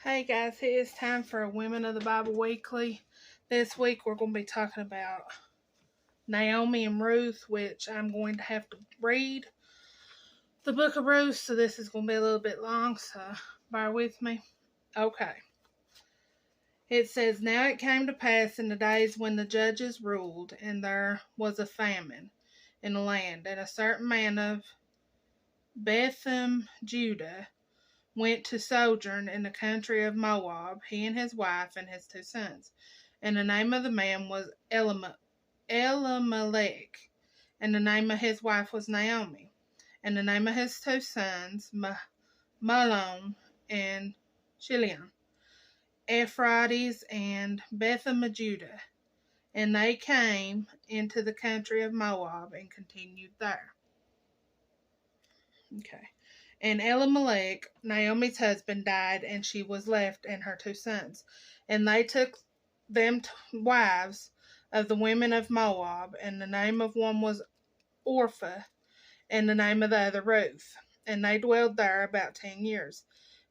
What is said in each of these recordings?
Hey guys, it is time for a Women of the Bible Weekly. This week we're going to be talking about Naomi and Ruth, which I'm going to have to read the book of Ruth, so this is going to be a little bit long, so bear with me. Okay. It says, Now it came to pass in the days when the judges ruled, and there was a famine in the land, and a certain man of Bethlehem, Judah, went to sojourn in the country of Moab, he and his wife and his 2 sons. And the name of the man was Elimelech, and the name of his wife was Naomi, and the name of his 2 sons, Mahlon and Chilion, Ephrates and Bethlehem, Judah. And they came into the country of Moab and continued there. Okay. And Elimelech, Naomi's husband, died, and she was left and her 2 sons. And they took them wives of the women of Moab, and the name of one was Orpah, and the name of the other Ruth. And they dwelled there about 10 years.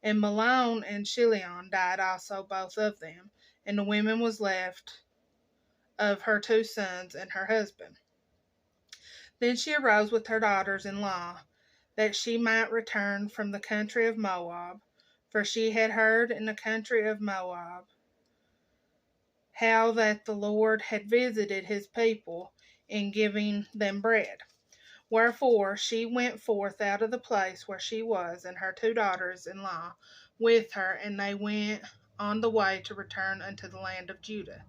And Mahlon and Chilion died also, both of them, and the woman was left of her 2 sons and her husband. Then she arose with her daughters-in-law, that she might return from the country of Moab, for she had heard in the country of Moab how that the Lord had visited his people in giving them bread. Wherefore she went forth out of the place where she was, and her 2 daughters-in-law with her, and they went on the way to return unto the land of Judah.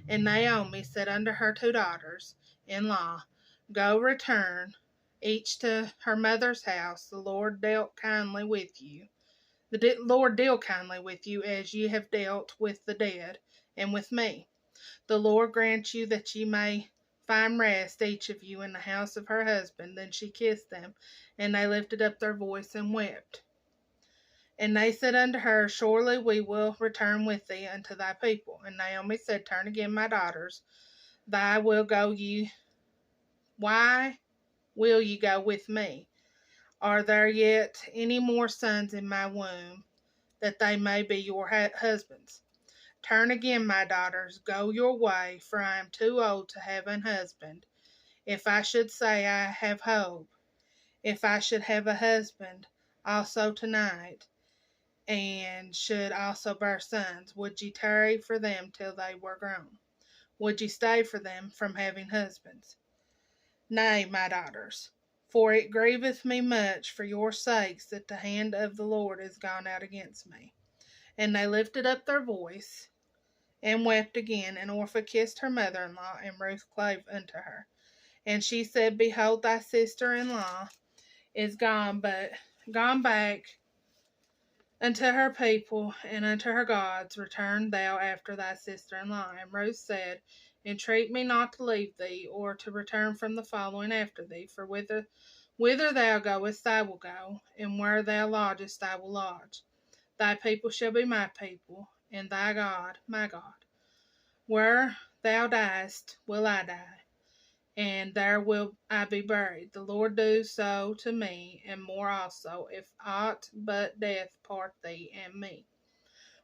And Naomi said unto her 2 daughters-in-law, Go return, each to her mother's house. The Lord dealt kindly with you. The Lord deal kindly with you, as ye have dealt with the dead, and with me. The Lord grant you that ye may find rest, each of you, in the house of her husband. Then she kissed them, and they lifted up their voice and wept. And they said unto her, Surely we will return with thee unto thy people. And Naomi said, Turn again, my daughters. Why will ye go with me? Are there yet any more sons in my womb, that they may be your husbands? Turn again, my daughters, go your way, for I am too old to have an husband. If I should say I have hope, if I should have a husband also tonight, and should also bear sons, would ye tarry for them till they were grown? Would ye stay for them from having husbands? Nay, my daughters, for it grieveth me much for your sakes that the hand of the Lord is gone out against me. And they lifted up their voice and wept again. And Orpah kissed her mother-in-law, and Ruth clave unto her. And she said, Behold, thy sister-in-law is gone back unto her people and unto her gods. Return thou after thy sister-in-law. And Ruth said, Entreat me not to leave thee, or to return from the following after thee. For whither thou goest I will go, and where thou lodgest I will lodge. Thy people shall be my people, and thy God my God. Where thou diest will I die, and there will I be buried. The Lord do so to me, and more also, if aught but death part thee and me.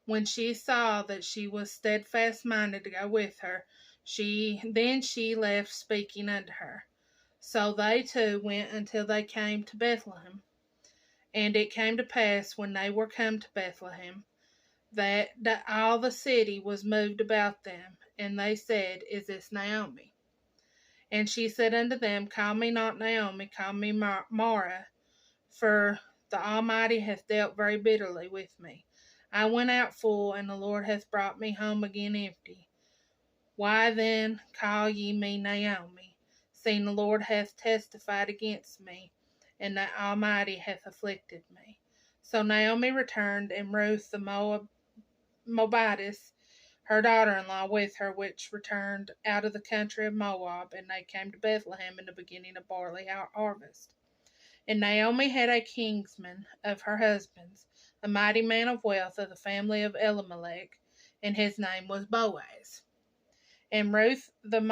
When she saw that she was steadfast-minded to go with her, she left speaking unto her. So they two went until they came to Bethlehem. And it came to pass, when they were come to Bethlehem, that all the city was moved about them. And they said, Is this Naomi? And she said unto them, Call me not Naomi, call me Mara, for the Almighty hath dealt very bitterly with me. I went out full, and the Lord hath brought me home again empty. Why then call ye me Naomi, seeing the Lord hath testified against me, and the Almighty hath afflicted me? So Naomi returned, and Ruth the Moabitess, her daughter-in-law, with her, which returned out of the country of Moab, and they came to Bethlehem in the beginning of barley harvest. And Naomi had a kinsman of her husband's, a mighty man of wealth of the family of Elimelech, and his name was Boaz. And Ruth the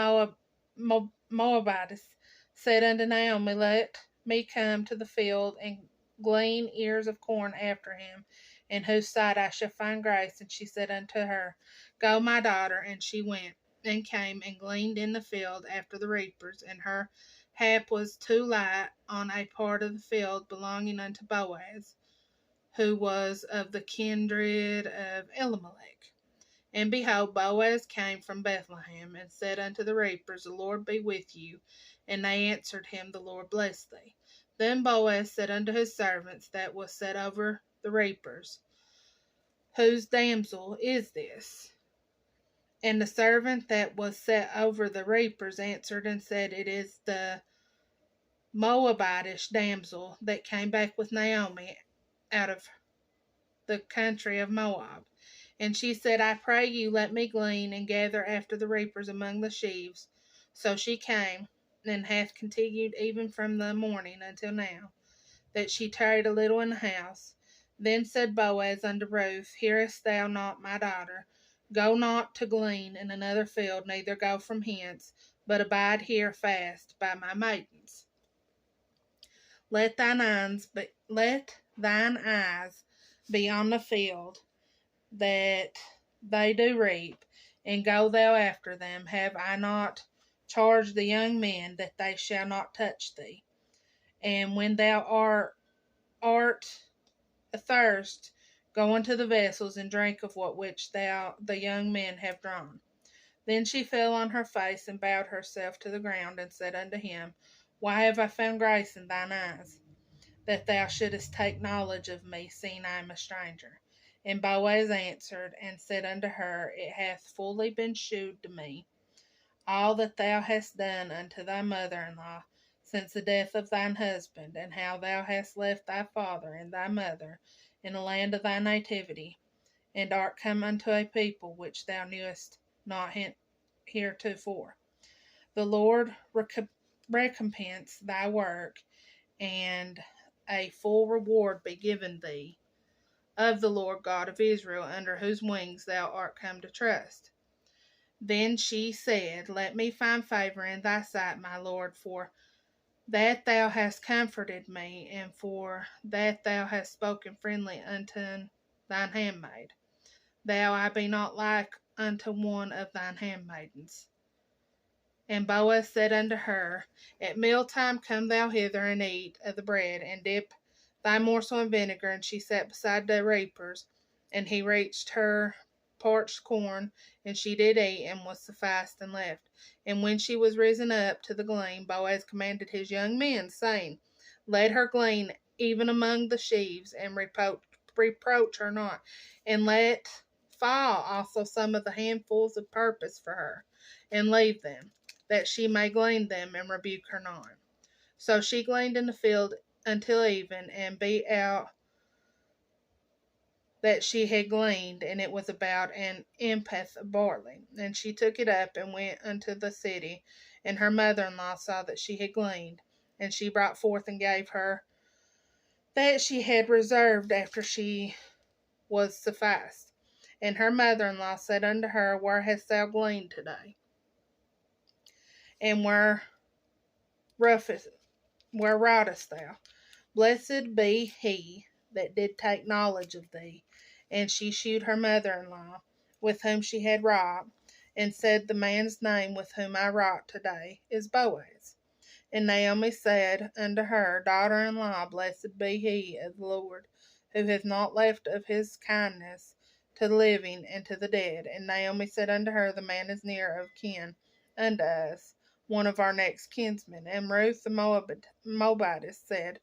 Moabitess said unto Naomi, Let me come to the field and glean ears of corn after him, in whose sight I shall find grace. And she said unto her, Go, my daughter. And she went, and came, and gleaned in the field after the reapers. And her hap was too light on a part of the field belonging unto Boaz, who was of the kindred of Elimelech. And behold, Boaz came from Bethlehem, and said unto the reapers, The Lord be with you. And they answered him, The Lord bless thee. Then Boaz said unto his servants that was set over the reapers, Whose damsel is this? And the servant that was set over the reapers answered and said, It is the Moabitish damsel that came back with Naomi out of the country of Moab. And she said, I pray you, let me glean and gather after the reapers among the sheaves. So she came, and hath continued even from the morning until now, that she tarried a little in the house. Then said Boaz unto Ruth, Hearest thou not, my daughter? Go not to glean in another field, neither go from hence, but abide here fast by my maidens. Let thine eyes be on the field that they do reap, and go thou after them. Have I not charged the young men that they shall not touch thee? And when thou art athirst, go unto the vessels, and drink of what which the young men have drawn. Then she fell on her face, and bowed herself to the ground, and said unto him, Why have I found grace in thine eyes, that thou shouldest take knowledge of me, seeing I am a stranger? And Boaz answered and said unto her, It hath fully been shewed to me, all that thou hast done unto thy mother-in-law since the death of thine husband, and how thou hast left thy father and thy mother in the land of thy nativity, and art come unto a people which thou knewest not heretofore. The Lord recompense thy work, and a full reward be given thee of the Lord God of Israel, under whose wings thou art come to trust. Then she said, Let me find favor in thy sight, my Lord, for that thou hast comforted me, and for that thou hast spoken friendly unto thine handmaid. Thou I be not like unto one of thine handmaidens. And Boaz said unto her, At mealtime come thou hither, and eat of the bread, and dip thy morsel in vinegar. And she sat beside the reapers, and he reached her parched corn, and she did eat, and was sufficed and left. And when she was risen up to the glean, Boaz commanded his young men, saying, Let her glean even among the sheaves, and reproach her not, and let fall also some of the handfuls of purpose for her, and leave them, that she may glean them, and rebuke her not. So she gleaned in the field until even, and beat out that she had gleaned, and it was about an impeth of barley. And she took it up, and went unto the city, and her mother-in-law saw that she had gleaned, and she brought forth and gave her that she had reserved after she was sufficed. And her mother-in-law said unto her, Where hast thou gleaned today? And where roughtest thou? Blessed be he that did take knowledge of thee. And she shewed her mother-in-law, with whom she had wrought, and said, The man's name with whom I wrought today is Boaz. And Naomi said unto her daughter-in-law, Blessed be he of the Lord, who hath not left of his kindness to the living and to the dead. And Naomi said unto her, The man is near of kin unto us, one of our next kinsmen. And Ruth the Moabitess said,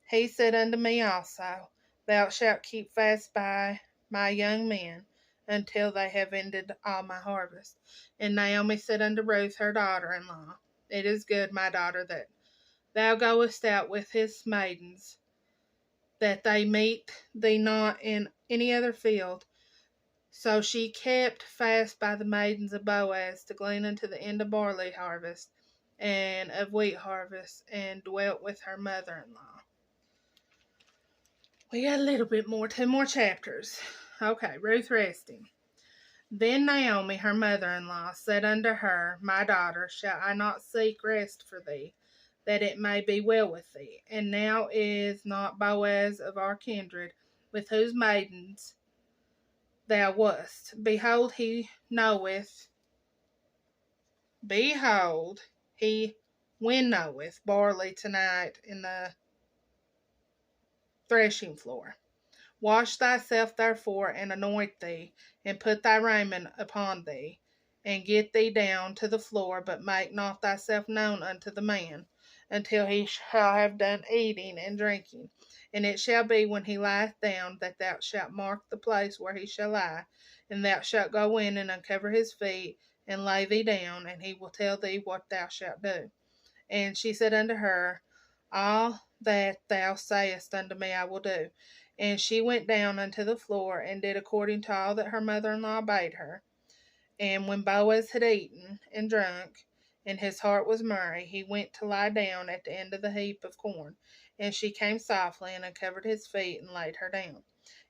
He said unto me also, Thou shalt keep fast by my young men until they have ended all my harvest. And Naomi said unto Ruth her daughter-in-law, It is good, my daughter, that thou goest out with his maidens, that they meet thee not in any other field. So she kept fast by the maidens of Boaz to glean unto the end of barley harvest and of wheat harvest, and dwelt with her mother-in-law. We got a little bit more, 2 more chapters. Okay, Ruth resting. Then Naomi, her mother-in-law, said unto her, My daughter, shall I not seek rest for thee, that it may be well with thee? And now is not Boaz of our kindred, with whose maidens thou wast. Behold, he winnoweth barley tonight in the threshing floor. Wash thyself therefore, and anoint thee, and put thy raiment upon thee, and get thee down to the floor, but make not thyself known unto the man, until he shall have done eating and drinking. And it shall be, when he lieth down, that thou shalt mark the place where he shall lie, and thou shalt go in and uncover his feet, and lay thee down, and he will tell thee what thou shalt do. And she said unto her, All that thou sayest unto me I will do. And she went down unto the floor, and did according to all that her mother-in-law bade her. And when Boaz had eaten and drunk, and his heart was merry, he went to lie down at the end of the heap of corn. And she came softly, and uncovered his feet, and laid her down.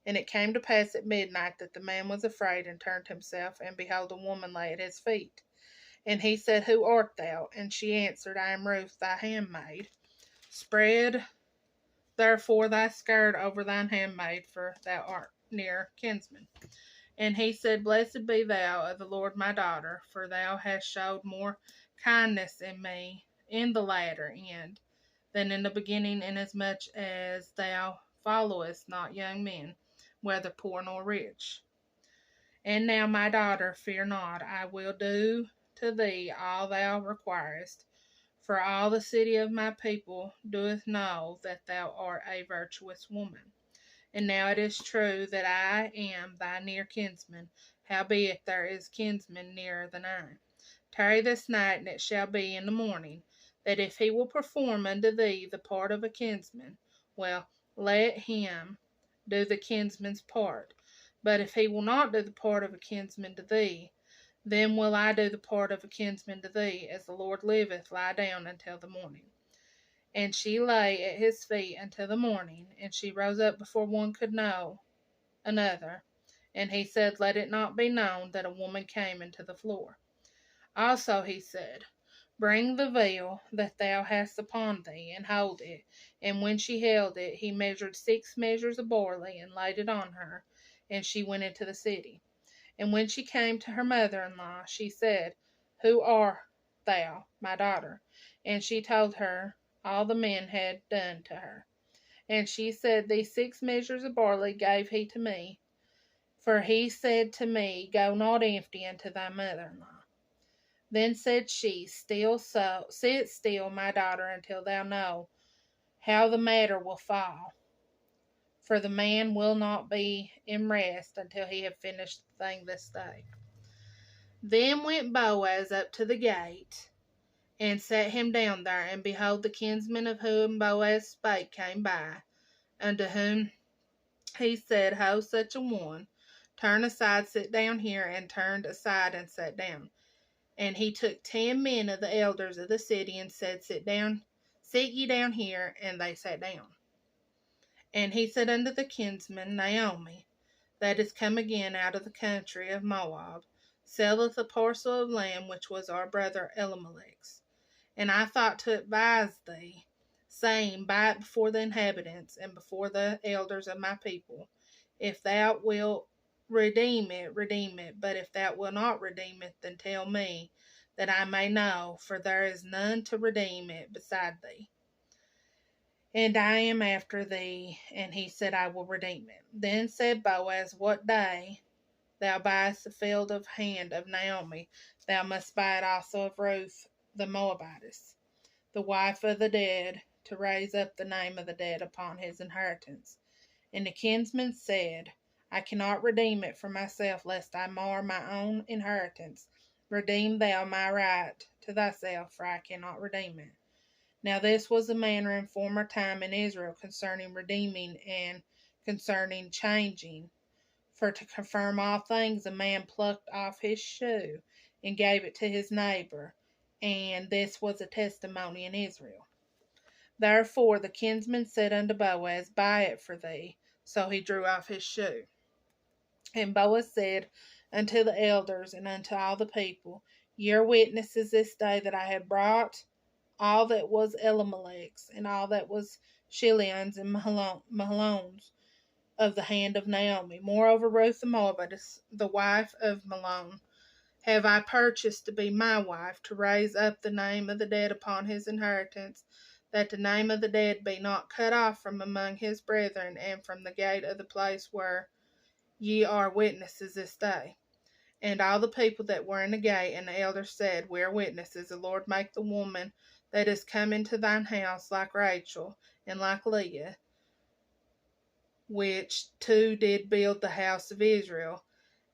And it came to pass at midnight that the man was afraid, and turned himself, and behold, a woman lay at his feet. And he said, Who art thou? And she answered, I am Ruth, thy handmaid. Spread therefore thy skirt over thine handmaid, for thou art near kinsman. And he said, Blessed be thou of the Lord my daughter, for thou hast showed more kindness in me in the latter end than in the beginning, inasmuch as thou followest not young men, whether poor nor rich. And now, my daughter, fear not, I will do to thee all thou requirest, for all the city of my people doeth know that thou art a virtuous woman. And now it is true that I am thy near kinsman, howbeit there is kinsman nearer than I. Tarry this night, and it shall be in the morning, that if he will perform unto thee the part of a kinsman, well, let him do the kinsman's part. But if he will not do the part of a kinsman to thee, then will I do the part of a kinsman to thee. As the Lord liveth, lie down until the morning. And she lay at his feet until the morning, and she rose up before one could know another. And he said, Let it not be known that a woman came into the floor. Also he said, Bring the veil that thou hast upon thee, and hold it. And when she held it, he measured 6 measures of barley, and laid it on her, and she went into the city. And when she came to her mother-in-law, she said, Who art thou, my daughter? And she told her all the men had done to her. And she said, These 6 measures of barley gave he to me, for he said to me, Go not empty unto thy mother-in-law. Then said she, Sit still, my daughter, until thou know how the matter will fall. For the man will not be in rest until he have finished the thing this day. Then went Boaz up to the gate, and sat him down there. And behold, the kinsman of whom Boaz spake came by, unto whom he said, Ho, such a one, turn aside, sit down here. And turned aside, and sat down. And he took 10 men of the elders of the city, and said, Sit ye down here. And they sat down. And he said unto the kinsman, Naomi, that is come again out of the country of Moab, selleth a parcel of land which was our brother Elimelech's. And I thought to advise thee, saying, Buy it before the inhabitants, and before the elders of my people. If thou wilt redeem it, redeem it. But if thou wilt not redeem it, then tell me, that I may know, for there is none to redeem it beside thee. And I am after thee. And he said, I will redeem it. Then said Boaz, What day thou buyest the field of hand of Naomi, thou must buy it also of Ruth the Moabitess, the wife of the dead, to raise up the name of the dead upon his inheritance. And the kinsman said, I cannot redeem it for myself, lest I mar my own inheritance. Redeem thou my right to thyself, for I cannot redeem it. Now this was the manner in former time in Israel concerning redeeming and concerning changing. For to confirm all things, a man plucked off his shoe and gave it to his neighbor, and this was a testimony in Israel. Therefore the kinsman said unto Boaz, Buy it for thee. So he drew off his shoe. And Boaz said unto the elders and unto all the people, Ye are witnesses this day that I have brought all that was Elimelech's, and all that was Chilion's and Mahlon's of the hand of Naomi. Moreover, Ruth the Moabitess, the wife of Mahlon, have I purchased to be my wife, to raise up the name of the dead upon his inheritance, that the name of the dead be not cut off from among his brethren, and from the gate of the place where ye are witnesses this day. And all the people that were in the gate and the elders said, We are witnesses. The Lord make the woman that is come into thine house like Rachel and like Leah, which two did build the house of Israel,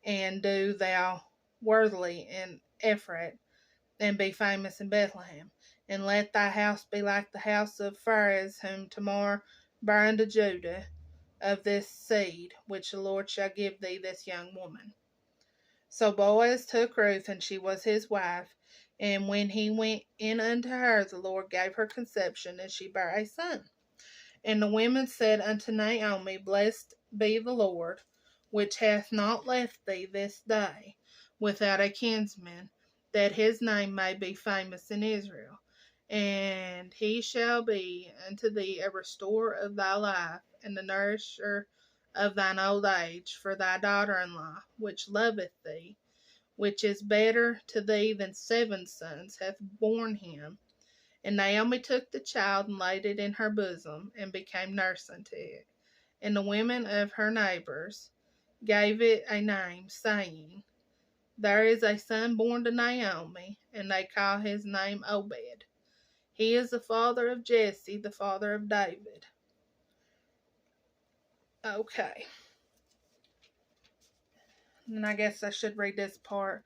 and do thou worthily in Ephrath, and be famous in Bethlehem. And let thy house be like the house of Pharez, whom Tamar bare unto Judah, of this seed, which the Lord shall give thee this young woman. So Boaz took Ruth, and she was his wife. And when he went in unto her, the Lord gave her conception, and she bare a son. And the women said unto Naomi, Blessed be the Lord, which hath not left thee this day without a kinsman, that his name may be famous in Israel. And he shall be unto thee a restorer of thy life, and the nourisher of thine old age, for thy daughter-in-law, which loveth thee, which is better to thee than 7 sons, hath borne him. And Naomi took the child and laid it in her bosom, and became nurse unto it. And the women of her neighbors gave it a name, saying, There is a son born to Naomi, and they call his name Obed. He is the father of Jesse, the father of David. Okay. And I guess I should read this part.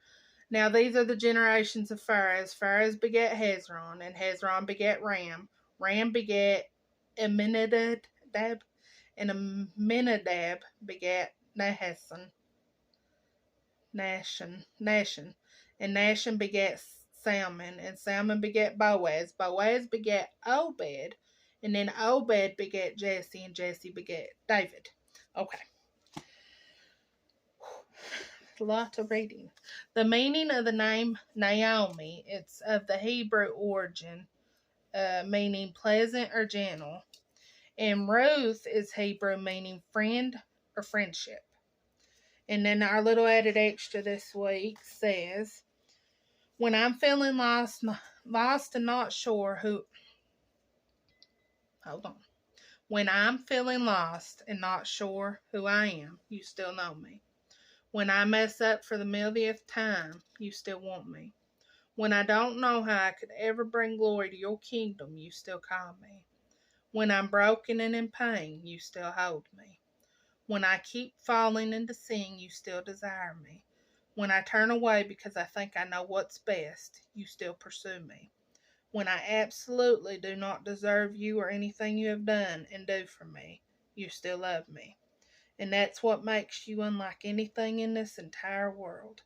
Now these are the generations of Pharez. Pharez begat Hezron, and Hezron begat Ram. Ram begat Amminadab, and Amminadab begat Nahshon. And Nahshon begat Salmon, and Salmon begat Boaz. Boaz begat Obed, and then Obed begat Jesse, and Jesse begat David. Okay. A lot of reading. The meaning of the name Naomi, it's of the Hebrew origin, meaning pleasant or gentle. And Ruth is Hebrew, meaning friend or friendship. And then our little added extra this week says, when I'm feeling lost and not sure who... Hold on. When I'm feeling lost and not sure who I am, you still know me. When I mess up for the millionth time, you still want me. When I don't know how I could ever bring glory to your kingdom, you still call me. When I'm broken and in pain, you still hold me. When I keep falling into sin, you still desire me. When I turn away because I think I know what's best, you still pursue me. When I absolutely do not deserve you or anything you have done and do for me, you still love me. And that's what makes you unlike anything in this entire world.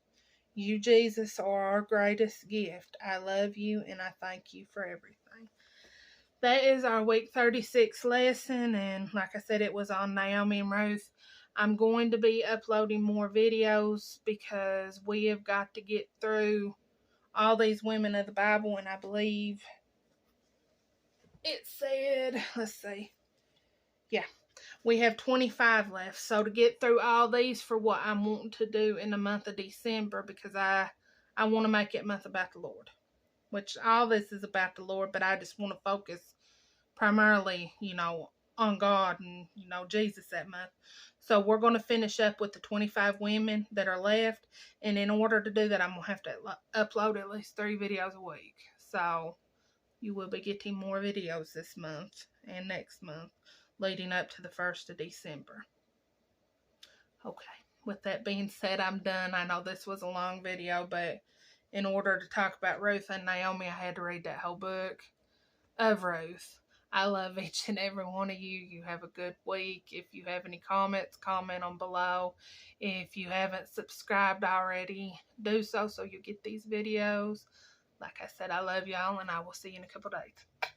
You, Jesus, are our greatest gift. I love you and I thank you for everything. That is our week 36 lesson, and like I said, it was on Naomi and Ruth. I'm going to be uploading more videos because we have got to get through all these women of the Bible, and I believe it said, let's see, yeah, we have 25 left. So to get through all these for what I'm wanting to do in the month of December, because I want to make it month about the Lord, which all this is about the Lord, but I just want to focus primarily, on God and, Jesus that month. So we're going to finish up with the 25 women that are left. And in order to do that, I'm going to have to upload at least 3 videos a week. So you will be getting more videos this month and next month leading up to the 1st of December. Okay. With that being said, I'm done. I know this was a long video, but in order to talk about Ruth and Naomi, I had to read that whole book of Ruth. I love each and every one of you. You have a good week. If you have any comments, comment on below. If you haven't subscribed already, do so you get these videos. Like I said, I love y'all, and I will see you in a couple days.